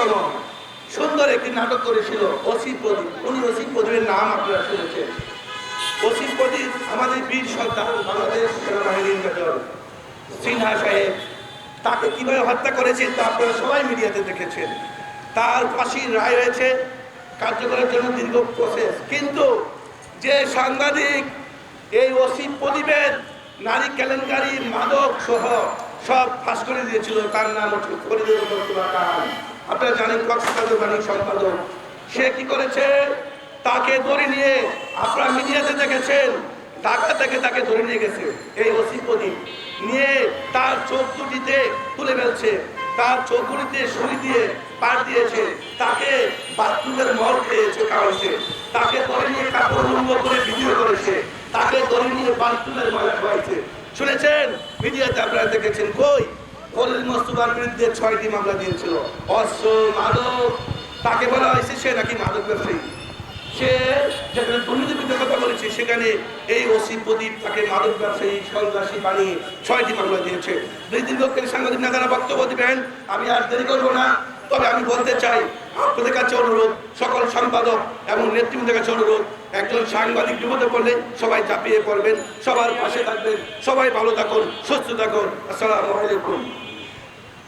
সময় সুন্দর একটি নাটক করেছিল ওসি প্রদীপ। উনি ওসি প্রদীপের নাম আপনারা শুনেছেন। ওসি প্রদীপ আমাদের বীর সর্দার, বাংলাদেশ সেনাবাহিনীর মেজর সিনহা সাহেব, তাকে কিভাবে হত্যা করেছে তা আপনারা সবাই মিডিয়াতে দেখেছেন। তার ফাঁসির রায় হয়েছে, কার্যকরের জন্য দীর্ঘ প্রসেস। কিন্তু যে সাংবাদিক এই ওসি প্রদীপের নারী কেলেঙ্কারি, মাদক সহ সব ফাঁস করে দিয়েছিল, তার নাম হচ্ছে ফরিদুল মোস্তফা খান। আপনারা জানেন কক্সবাজার বাণিজ্য সম্পাদক। সে কি করেছে? তাকে ধরে নিয়ে, আপনারা মিডিয়াতে দেখেছেন, ঢাকা থেকে তাকে ধরে নিয়ে গেছে এই ওসি প্রদীপ, নিয়ে তার চোখ দুটিতে তুলে ফেলছে, তার চোখগুলিতে সুই দিয়ে পার দিয়েছে, তাকে বাথরুমের মল খেয়েছে, খাওয়াইছে, তাকে ধরে নিয়ে কাপড় উন্মুখ করে ভিডিও করেছে, তাকে ধরে নিয়ে বাথরুমের ময়লা খাওয়াইছে। শুনেছেন, মিডিয়াতে আপনারা দেখেছেন। কই ফরিদুল মোস্তফার বিরুদ্ধে 6টি মামলা দিয়েছিল, অস্ত্র, মাদক। তাকে বলা হয়েছে সে নাকি মাদক ব্যবসায়ী। সে যেখানে দুর্নীতিবিদ্যা কথা বলেছে, সেখানে এই ওসি প্রদীপ তাকে মাদক ব্যবসায়ী, সন্ত্রাসী বানিয়ে 6টি মামলা দিয়েছে। দুই দীর্ঘকালী সাংবাদিক নেতারা বক্তব্য দিবেন, আমি আর দেরি করবো না। তবে আমি বলতে চাই, আপনাদের কাছে অনুরোধ, সকল সম্পাদক এবং নেতৃবৃন্দের কাছে অনুরোধ, একজন সাংবাদিক বিপদে পড়লে সবাই ঝাঁপিয়ে পড়বেন, সবার পাশে থাকবেন। সবাই ভালো থাকুন, সুস্থ থাকুন। আসসালামু আলাইকুম।